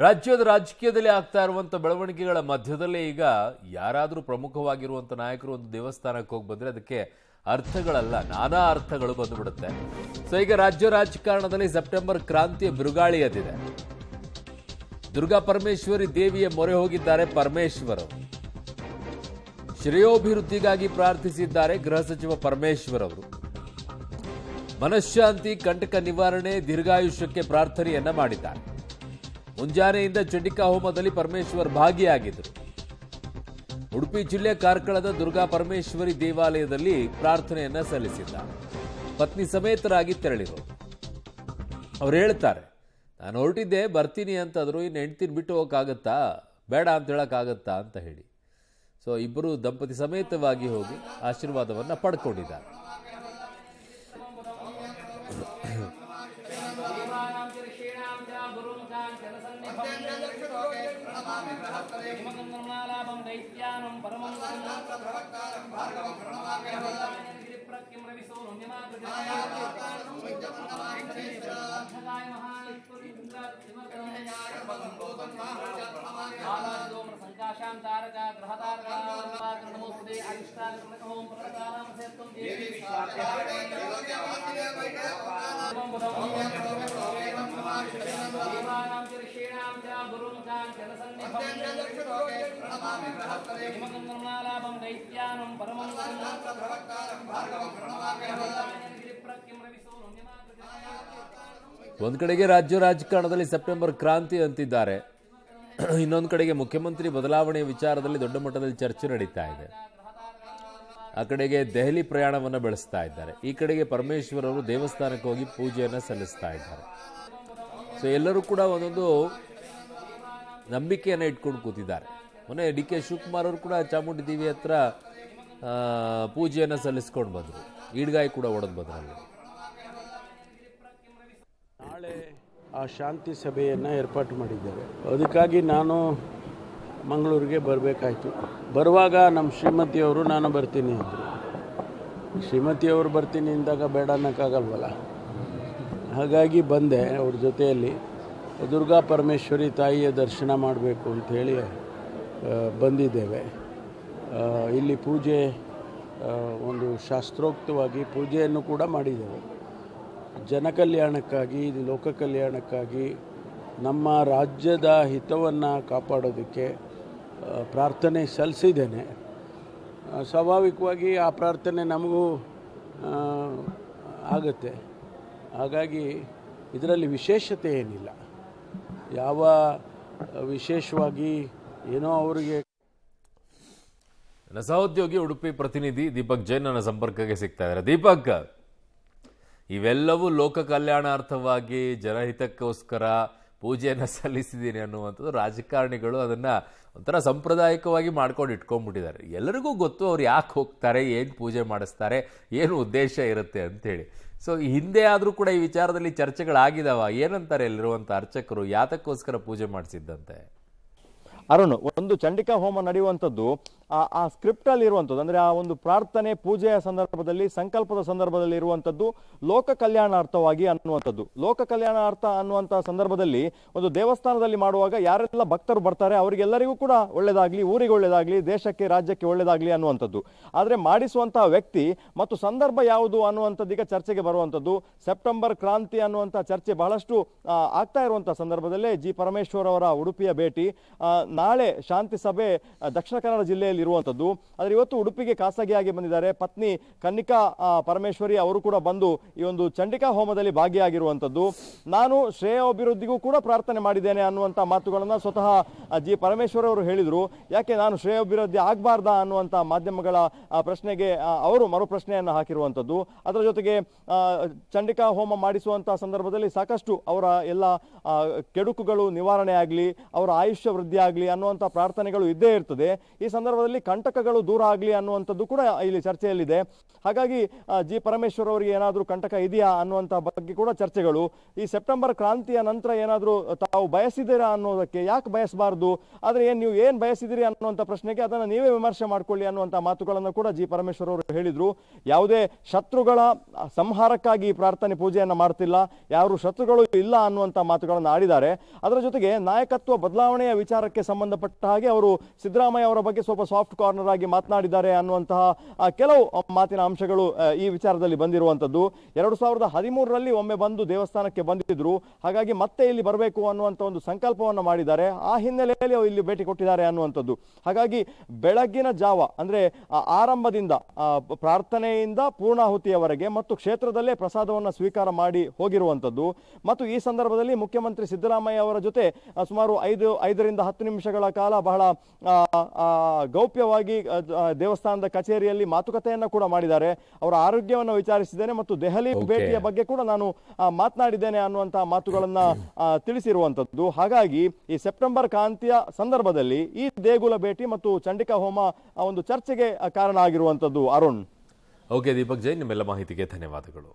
ರಾಜ್ಯದ ರಾಜಕೀಯದಲ್ಲಿ ಆಗ್ತಾ ಇರುವಂತ ಬೆಳವಣಿಗೆಗಳ ಮಧ್ಯದಲ್ಲೇ ಈಗ ಯಾರಾದರೂ ಪ್ರಮುಖವಾಗಿರುವಂತ ನಾಯಕರು ಒಂದು ದೇವಸ್ಥಾನಕ್ಕೆ ಹೋಗಿ ಬಂದ್ರೆ ಅದಕ್ಕೆ ಅರ್ಥಗಳಲ್ಲ, ನಾನಾ ಅರ್ಥಗಳು ಬಂದುಬಿಡುತ್ತೆ. ಸೊ ಈಗ ರಾಜ್ಯ ರಾಜಕಾರಣದಲ್ಲಿ ಸೆಪ್ಟೆಂಬರ್ ಕ್ರಾಂತಿಯ ಬಿರುಗಾಳಿ ಎದ್ದಿದೆ. ದುರ್ಗಾ ಪರಮೇಶ್ವರಿ ದೇವಿಯ ಮೊರೆ ಹೋಗಿದ್ದಾರೆ ಪರಮೇಶ್ವರ್. ಶ್ರೇಯೋಭಿವೃದ್ಧಿಗಾಗಿ ಪ್ರಾರ್ಥಿಸಿದ್ದಾರೆ ಗೃಹ ಸಚಿವ ಪರಮೇಶ್ವರ್ ಅವರು. ಮನಃಶಾಂತಿ, ಕಂಟಕ ನಿವಾರಣೆ, ದೀರ್ಘಾಯುಷ್ಯಕ್ಕೆ ಪ್ರಾರ್ಥನೆಯನ್ನ ಮಾಡಿದ್ದಾರೆ. ಮುಂಜಾನೆಯಿಂದ ಚಂಡಿಕಾ ಹೋಮದಲ್ಲಿ ಪರಮೇಶ್ವರ್ ಭಾಗಿಯಾಗಿದ್ದರು. ಉಡುಪಿ ಜಿಲ್ಲೆ ಕಾರ್ಕಳದ ದುರ್ಗಾ ಪರಮೇಶ್ವರಿ ದೇವಾಲಯದಲ್ಲಿ ಪ್ರಾರ್ಥನೆಯನ್ನ ಸಲ್ಲಿಸಿದ್ದಾರೆ. ಪತ್ನಿ ಸಮೇತರಾಗಿ ತೆರಳಿರೋದು. ಅವ್ರು ಹೇಳ್ತಾರೆ, ನಾನು ಹೊರಟಿದ್ದೆ, ಬರ್ತೀನಿ ಅಂತಂದ್ರು, ಇನ್ನು ಹೆಂಡ್ತಿನ ಬಿಟ್ಟು ಹೋಗಕ್ಕಾಗತ್ತಾ, ಬೇಡ ಅಂತ ಹೇಳಕ್ಕಾಗತ್ತಾ ಅಂತ ಹೇಳಿ. ಸೊ ಇಬ್ಬರು ದಂಪತಿ ಸಮೇತವಾಗಿ ಹೋಗಿ ಆಶೀರ್ವಾದವನ್ನ ಪಡ್ಕೊಂಡಿದ್ದಾರೆ. ಒಂದ್ ಕಡೆಗೆ ರಾಜ್ಯ ರಾಜಕಾರಣದಲ್ಲಿ ಸೆಪ್ಟೆಂಬರ್ ಕ್ರಾಂತಿ ಅಂತಿದ್ದಾರೆ, ಇನ್ನೊಂದು ಕಡೆಗೆ ಮುಖ್ಯಮಂತ್ರಿ ಬದಲಾವಣೆ ವಿಚಾರದಲ್ಲಿ ದೊಡ್ಡ ಮಟ್ಟದಲ್ಲಿ ಚರ್ಚೆ ನಡೀತಾ ಇದೆ. ಆ ಕಡೆಗೆ ದೆಹಲಿ ಪ್ರಯಾಣವನ್ನ ಬೆಳೆಸ್ತಾ ಇದ್ದಾರೆ. ಈ ಕಡೆಗೆ ಪರಮೇಶ್ವರ್ ಅವರು ದೇವಸ್ಥಾನಕ್ಕೆ ಹೋಗಿ ಪೂಜೆಯನ್ನ ಸಲ್ಲಿಸ್ತಾ ಇದ್ದಾರೆ. ಸೊ ಎಲ್ಲರೂ ಕೂಡ ಒಂದೊಂದು ನಂಬಿಕೆಯನ್ನ ಇಟ್ಕೊಂಡು ಕೂತಿದ್ದಾರೆ. ಮೊನ್ನೆ ಡಿ.ಕೆ. ಶಿವಕುಮಾರ್ ಅವರು ಕೂಡ ಚಾಮುಂಡಿ ದೇವಿ ಹತ್ರ ಪೂಜೆಯನ್ನ ಸಲ್ಲಿಸ್ಕೊಂಡು ಬಂದರು. ಈಡ್ಗಾಯಿ ಕೂಡ ಒಡೆದು ಬಂದರು. ನಾಳೆ ಆ ಶಾಂತಿ ಸಭೆಯನ್ನು ಏರ್ಪಾಟು ಮಾಡಿದ್ದೇವೆ. ಅದಕ್ಕಾಗಿ ನಾನು ಮಂಗಳೂರಿಗೆ ಬರಬೇಕಾಯ್ತು. ಬರುವಾಗ ನಮ್ಮ ಶ್ರೀಮತಿಯವರು ನಾನು ಬರ್ತೀನಿ ಅಂದರು. ಶ್ರೀಮತಿಯವರು ಬರ್ತೀನಿ ಅಂದಾಗ ಬೇಡ ಅನ್ನೋಕ್ಕಾಗಲ್ವಲ್ಲ, ಹಾಗಾಗಿ ಬಂದೆ. ಅವ್ರ ಜೊತೆಯಲ್ಲಿ ದುರ್ಗಾ ಪರಮೇಶ್ವರಿ ತಾಯಿಯ ದರ್ಶನ ಮಾಡಬೇಕು ಅಂಥೇಳಿ ಬಂದಿದ್ದೇವೆ. ಇಲ್ಲಿ ಪೂಜೆ, ಒಂದು ಶಾಸ್ತ್ರೋಕ್ತವಾಗಿ ಪೂಜೆಯನ್ನು ಕೂಡ ಮಾಡಿದ್ದೇವೆ. ಜನಕಲ್ಯಾಣಕ್ಕಾಗಿ, ಲೋಕ ಕಲ್ಯಾಣಕ್ಕಾಗಿ, ನಮ್ಮ ರಾಜ್ಯದ ಹಿತವನ್ನು ಕಾಪಾಡೋದಕ್ಕೆ ಪ್ರಾರ್ಥನೆ ಸಲ್ಲಿಸಿದ್ದೇನೆ. ಸ್ವಾಭಾವಿಕವಾಗಿ ಆ ಪ್ರಾರ್ಥನೆ ನಮಗೂ ಆಗುತ್ತೆ. ಹಾಗಾಗಿ ಇದರಲ್ಲಿ ವಿಶೇಷತೆ ಏನಿಲ್ಲ. ಯಾವ ವಿಶೇಷವಾಗಿ ಏನೋ ಅವರಿಗೆ. ನನ್ನ ಸಹೋದ್ಯೋಗಿ ಉಡುಪಿ ಪ್ರತಿನಿಧಿ ದೀಪಕ್ ಜೈನ್ ನನ್ನ ಸಂಪರ್ಕಕ್ಕೆ ಸಿಗ್ತಾ ಇದ್ದಾರೆ. ದೀಪಕ್, ಇವೆಲ್ಲವೂ ಲೋಕ ಕಲ್ಯಾಣಾರ್ಥವಾಗಿ ಜನಹಿತಕ್ಕೋಸ್ಕರ ಪೂಜೆಯನ್ನು ಸಲ್ಲಿಸಿದ್ದೀನಿ ಅನ್ನುವಂಥದ್ದು ರಾಜಕಾರಣಿಗಳು ಅದನ್ನ ಒಂಥರ ಸಾಂಪ್ರದಾಯಿಕವಾಗಿ ಮಾಡ್ಕೊಂಡು ಇಟ್ಕೊಂಡ್ಬಿಟ್ಟಿದ್ದಾರೆ. ಎಲ್ಲರಿಗೂ ಗೊತ್ತು ಅವ್ರು ಯಾಕೆ ಹೋಗ್ತಾರೆ, ಏನು ಪೂಜೆ ಮಾಡಿಸ್ತಾರೆ, ಏನು ಉದ್ದೇಶ ಇರುತ್ತೆ ಅಂತೇಳಿ. ಸೊ ಹಿಂದೆ ಆದರೂ ಕೂಡ ಈ ವಿಚಾರದಲ್ಲಿ ಚರ್ಚೆಗಳಾಗಿದಾವ. ಏನಂತಾರೆ ಎಲ್ಲಿರುವಂಥ ಅರ್ಚಕರು, ಯಾತಕ್ಕೋಸ್ಕರ ಪೂಜೆ ಮಾಡಿಸಿದ್ದಂತೆ? ಅರುಣ್, ಒಂದು ಚಂಡಿಕಾ ಹೋಮ ನಡೆಯುವಂಥದ್ದು ಆ ಸ್ಕ್ರಿಪ್ಟ್ ಅಲ್ಲಿ ಇರುವಂಥದ್ದು, ಅಂದ್ರೆ ಆ ಒಂದು ಪ್ರಾರ್ಥನೆ ಪೂಜೆಯ ಸಂದರ್ಭದಲ್ಲಿ, ಸಂಕಲ್ಪದ ಸಂದರ್ಭದಲ್ಲಿ ಇರುವಂಥದ್ದು ಲೋಕ ಕಲ್ಯಾಣಾರ್ಥವಾಗಿ ಅನ್ನುವಂಥದ್ದು. ಲೋಕ ಕಲ್ಯಾಣಾರ್ಥ ಅನ್ನುವಂಥ ಸಂದರ್ಭದಲ್ಲಿ ಒಂದು ದೇವಸ್ಥಾನದಲ್ಲಿ ಮಾಡುವಾಗ ಯಾರೆಲ್ಲ ಭಕ್ತರು ಬರ್ತಾರೆ ಅವರಿಗೆಲ್ಲರಿಗೂ ಕೂಡ ಒಳ್ಳೇದಾಗ್ಲಿ, ಊರಿಗೆ ಒಳ್ಳೇದಾಗ್ಲಿ, ದೇಶಕ್ಕೆ ರಾಜ್ಯಕ್ಕೆ ಒಳ್ಳೇದಾಗ್ಲಿ ಅನ್ನುವಂಥದ್ದು. ಆದರೆ ಮಾಡಿಸುವಂತಹ ವ್ಯಕ್ತಿ ಮತ್ತು ಸಂದರ್ಭ ಯಾವುದು ಅನ್ನುವಂಥದ್ದು ಈಗ ಚರ್ಚೆಗೆ ಬರುವಂಥದ್ದು. ಸೆಪ್ಟೆಂಬರ್ ಕ್ರಾಂತಿ ಅನ್ನುವಂಥ ಚರ್ಚೆ ಬಹಳಷ್ಟು ಆಗ್ತಾ ಇರುವಂತಹ ಸಂದರ್ಭದಲ್ಲೇ ಜಿ ಪರಮೇಶ್ವರ್ ಅವರ ಉಡುಪಿಯ ಭೇಟಿ, ನಾಳೆ ಶಾಂತಿ ಸಭೆ ದಕ್ಷಿಣ ಕನ್ನಡ ಜಿಲ್ಲೆಯಲ್ಲಿ ಇರುವಂತದ್ದು. ಆದರೆ ಇವತ್ತು ಉಡುಪಿಗೆ ಖಾಸಗಿಯಾಗಿ ಬಂದಿದ್ದಾರೆ. ಪತ್ನಿ ಕನ್ನಿಕಾ ಪರಮೇಶ್ವರಿ ಅವರು ಕೂಡ ಬಂದು ಈ ಒಂದು ಚಂಡಿಕಾ ಹೋಮದಲ್ಲಿ ಭಾಗಿಯಾಗಿರುವಂತದ್ದು. ನಾನು ಶ್ರೇಯೋಭಿವೃದ್ಧಿಗೂ ಕೂಡ ಪ್ರಾರ್ಥನೆ ಮಾಡಿದ್ದೇನೆ ಅನ್ನುವಂಥ ಮಾತುಗಳನ್ನು ಸ್ವತಃ ಜಿ ಪರಮೇಶ್ವರ್ ಅವರು ಹೇಳಿದರು. ಯಾಕೆ ನಾನು ಶ್ರೇಯೋಭಿವೃದ್ಧಿ ಆಗಬಾರ್ದಾ ಅನ್ನುವಂಥ ಮಾಧ್ಯಮಗಳ ಪ್ರಶ್ನೆಗೆ ಅವರು ಮರು ಪ್ರಶ್ನೆಯನ್ನು ಹಾಕಿರುವಂಥದ್ದು. ಅದರ ಜೊತೆಗೆ ಚಂಡಿಕಾ ಹೋಮ ಮಾಡಿಸುವಂಥ ಸಂದರ್ಭದಲ್ಲಿ ಸಾಕಷ್ಟು ಅವರ ಎಲ್ಲ ಕೆಡುಕುಗಳು ನಿವಾರಣೆ ಆಗಲಿ, ಅವರ ಆಯುಷ್ಯ ವೃದ್ಧಿ ಆಗಲಿ ಅನ್ನುವಂಥ ಪ್ರಾರ್ಥನೆಗಳು ಇದ್ದೇ ಇರ್ತದೆ. ಈ ಸಂದರ್ಭದಲ್ಲಿ ಸಂದರ್ಭದಲ್ಲಿ ಕಂಟಕಗಳು ದೂರ ಆಗಲಿ ಅನ್ನುವಂಥದ್ದು ಕೂಡ ಇಲ್ಲಿ ಚರ್ಚೆಯಲ್ಲಿದೆ. ಹಾಗಾಗಿ ಜಿ ಪರಮೇಶ್ವರ್ ಅವರಿಗೆ ಏನಾದರೂ ಕಂಟಕ ಇದೆಯಾ ಅನ್ನುವಂಥ ಬಗ್ಗೆ ಕೂಡ ಚರ್ಚೆಗಳು. ಈ ಸೆಪ್ಟೆಂಬರ್ ಕ್ರಾಂತಿಯ ನಂತರ ಏನಾದರೂ ತಾವು ಬಯಸಿದ್ದೀರಾ ಅನ್ನೋದಕ್ಕೆ, ಯಾಕೆ ಬಯಸಬಾರ್ದು, ಆದರೆ ನೀವು ಏನು ಬಯಸಿದಿರಿ ಅನ್ನುವಂಥ ಪ್ರಶ್ನೆಗೆ ಅದನ್ನು ನೀವೇ ವಿಮರ್ಶೆ ಮಾಡ್ಕೊಳ್ಳಿ ಅನ್ನುವಂಥ ಮಾತುಗಳನ್ನು ಕೂಡ ಜಿ ಪರಮೇಶ್ವರ್ ಅವರು ಹೇಳಿದರು. ಯಾವುದೇ ಶತ್ರುಗಳ ಸಂಹಾರಕ್ಕಾಗಿ ಪ್ರಾರ್ಥನೆ ಪೂಜೆಯನ್ನು ಮಾಡ್ತಿಲ್ಲ, ಯಾರು ಶತ್ರುಗಳು ಇಲ್ಲ ಅನ್ನುವಂಥ ಮಾತುಗಳನ್ನು ಆಡಿದ್ದಾರೆ. ಅದರ ಜೊತೆಗೆ ನಾಯಕತ್ವ ಬದಲಾವಣೆಯ ವಿಚಾರಕ್ಕೆ ಸಂಬಂಧಪಟ್ಟ ಹಾಗೆ ಅವರು ಸಿದ್ದರಾಮಯ್ಯ ಅವರ ಬಗ್ಗೆ ಸ್ವಲ್ಪ ಸಾಫ್ಟ್ ಕಾರ್ನರ್ ಆಗಿ ಮಾತನಾಡಿದ್ದಾರೆ ಅನ್ನುವಂತಹ ಕೆಲವು ಮಾತಿನ ಅಂಶಗಳು ಈ ವಿಚಾರದಲ್ಲಿ ಬಂದಿರುವಂಥದ್ದು. 2013ರಲ್ಲಿ ಒಮ್ಮೆ ಬಂದು ದೇವಸ್ಥಾನಕ್ಕೆ ಬಂದಿದ್ರು, ಹಾಗಾಗಿ ಮತ್ತೆ ಇಲ್ಲಿ ಬರಬೇಕು ಅನ್ನುವಂಥ ಒಂದು ಸಂಕಲ್ಪವನ್ನು ಮಾಡಿದ್ದಾರೆ. ಆ ಹಿನ್ನೆಲೆಯಲ್ಲಿ ಇಲ್ಲಿ ಭೇಟಿ ಕೊಟ್ಟಿದ್ದಾರೆ ಅನ್ನುವಂಥದ್ದು. ಹಾಗಾಗಿ ಬೆಳಗ್ಗಿನ ಜಾವ ಅಂದ್ರೆ ಆರಂಭದಿಂದ ಪ್ರಾರ್ಥನೆಯಿಂದ ಪೂರ್ಣಾಹುತಿಯವರೆಗೆ ಮತ್ತು ಕ್ಷೇತ್ರದಲ್ಲೇ ಪ್ರಸಾದವನ್ನು ಸ್ವೀಕಾರ ಮಾಡಿ ಹೋಗಿರುವಂಥದ್ದು. ಮತ್ತು ಈ ಸಂದರ್ಭದಲ್ಲಿ ಮುಖ್ಯಮಂತ್ರಿ ಸಿದ್ದರಾಮಯ್ಯ ಅವರ ಜೊತೆ ಸುಮಾರು 5ರಿಂದ 10 ನಿಮಿಷಗಳ ಕಾಲ ಬಹಳ ಗೌಪ್ಯವಾಗಿ ದೇವಸ್ಥಾನದ ಕಚೇರಿಯಲ್ಲಿ ಮಾತುಕತೆಯನ್ನ ಕೂಡ ಮಾಡಿದ್ದಾರೆ. ಅವರ ಆರೋಗ್ಯವನ್ನು ವಿಚಾರಿಸಿದ್ದೇನೆ ಮತ್ತು ದೆಹಲಿ ಭೇಟಿಯ ಬಗ್ಗೆ ಕೂಡ ನಾನು ಮಾತನಾಡಿದ್ದೇನೆ ಅನ್ನುವಂತಹ ಮಾತುಗಳನ್ನ ತಿಳಿಸಿರುವಂತದ್ದು. ಹಾಗಾಗಿ ಈ ಸೆಪ್ಟೆಂಬರ್ ಕ್ರಾಂತಿಯ ಸಂದರ್ಭದಲ್ಲಿ ಈ ದೇಗುಲ ಭೇಟಿ ಮತ್ತು ಚಂಡಿಕಾ ಹೋಮ ಒಂದು ಚರ್ಚೆಗೆ ಕಾರಣ ಆಗಿರುವಂತದ್ದು. ಅರುಣ್. ಓಕೆ ದೀಪಕ್ ಜೈನ್, ನಿಮ್ಮೆಲ್ಲ ಮಾಹಿತಿಗೆ ಧನ್ಯವಾದಗಳು.